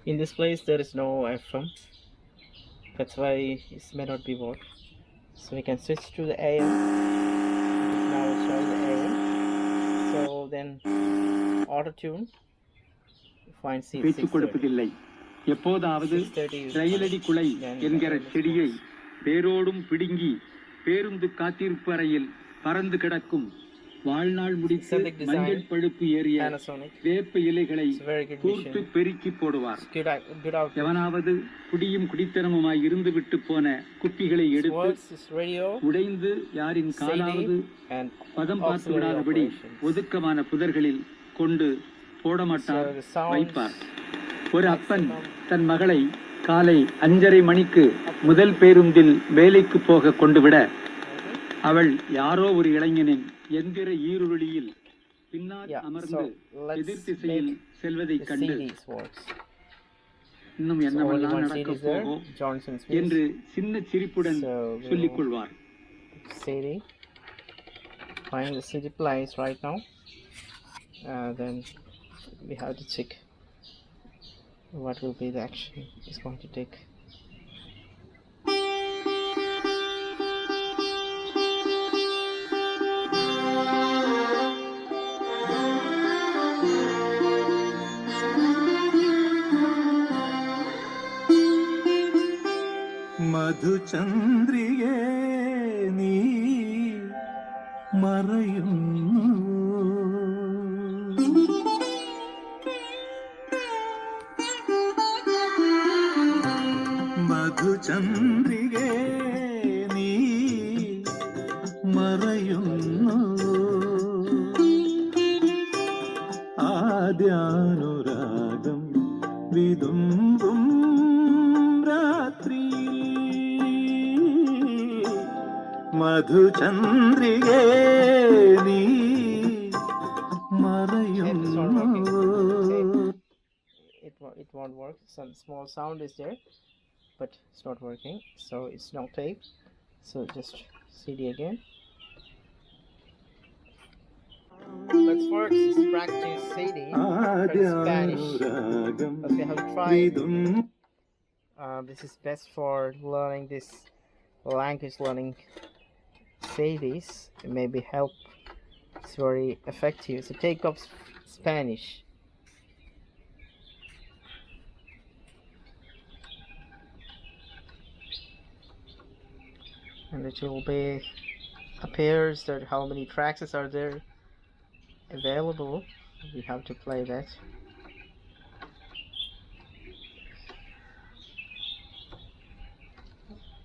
In this place there is no FM, that's why it may not be work. So we can switch to the AM. It's now showing the AM. So then auto tune, find seat 630. எப்போதாவது ரயிலடி குலை என்கிற செடியை வேரோடும் பிடுங்கி பேருந்து காத்திருப்பு அறையில் பறந்து கிடக்கும் வாழ்நாள் முடித்து மஞ்சள் பழுப்பு ஏறிய வேப்ப இலைகளை கூர்த்து பெருக்கி போடுவார். எவனாவது குடியும் குடித்தனமுமாய் இருந்து விட்டு போன குப்பிகளை எடுத்து உடைந்து யாரின் காலாவது பதம் பார்த்து விடாதபடி ஒதுக்கமான புதர்களில் கொண்டு போடமாட்டார், வைப்பார். ஒரு அப்பன் தன் மகளை காலை 5:30 மணிக்கு முதல் பேருந்தில் வேலைக்கு போக கொண்டு விட அவள் யாரோ ஒரு இளைஞனின் எந்திர ஈருளியில் பின்னால் அமர்ந்து எதிர் திசையில் செல்வதை கண்டு இன்னும் என்னவெல்லாம் நடக்க போகும் என்று சின்ன சிரிப்புடன் சொல்லிக் கொள்வார். Find the city place right now. Then we have to check what will be the action it's going to take. മധുചന്ദ്രികേ നീ മറയുന്നു, മധുചന്ദ്രികേ നീ മറയുന്നു, ആദ്യാനുരാഗം വിതുമ്പും രാത്രി മധുചന്ദ്രികേ നീ മറയുന്നു. It won't work. Some small sound is there, but it's not working, so it's no tape. So just CD again. Let's first practice CD for Spanish. But we have tried. This is best for learning this language learning. CDs maybe help. It's very effective. So take up Spanish. And it will be appears that how many tracks are there available. We have to play that.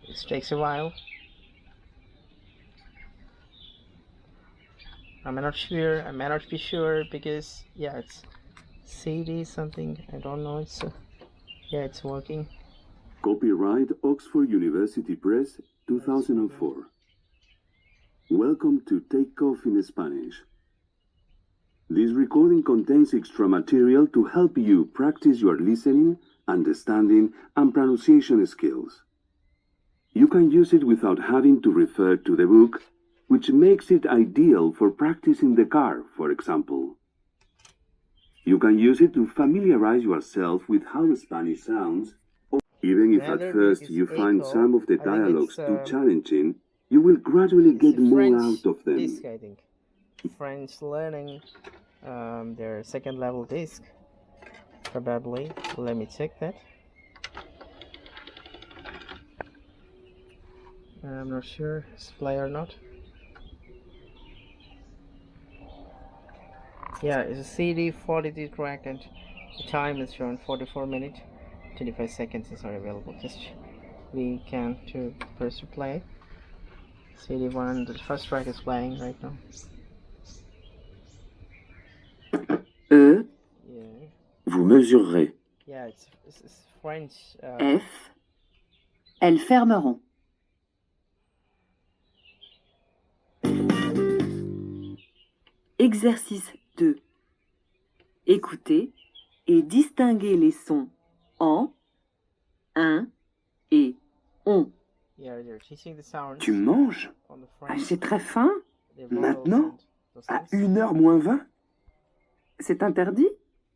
This takes a while. I may not be sure because yeah, it's CD something, I don't know. It's yeah, it's working. Copyright Oxford University Press 2004. Welcome to Take Off in Spanish. This recording contains extra material to help you practice your listening, understanding, and pronunciation skills. You can use it without having to refer to the book, which makes it ideal for practice in the car, for example. You can use it to familiarize yourself with how Spanish sounds. Even if at first you find some of the dialogues too challenging, you will gradually get more out of them. Disc, I think. French learning, their second level disc, probably. Let me check that. I'm not sure it's play or not. Yeah, it's a CD 43 track and the time is shown 44 minutes 25 seconds is available. Just we can to press to play. CD1, the first track is playing right now. Yeah. Vous mesurerez. Yeah, it's French. F. Elles fermeront. Exercice 2. Écoutez et distinguez les sons en, un et on. Yeah, they're teaching the sounds. Tu manges? Ah, c'est très fin. Maintenant? À 1h moins 20? C'est interdit?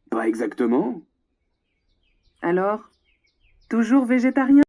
Pas exactement. Alors, toujours végétarien?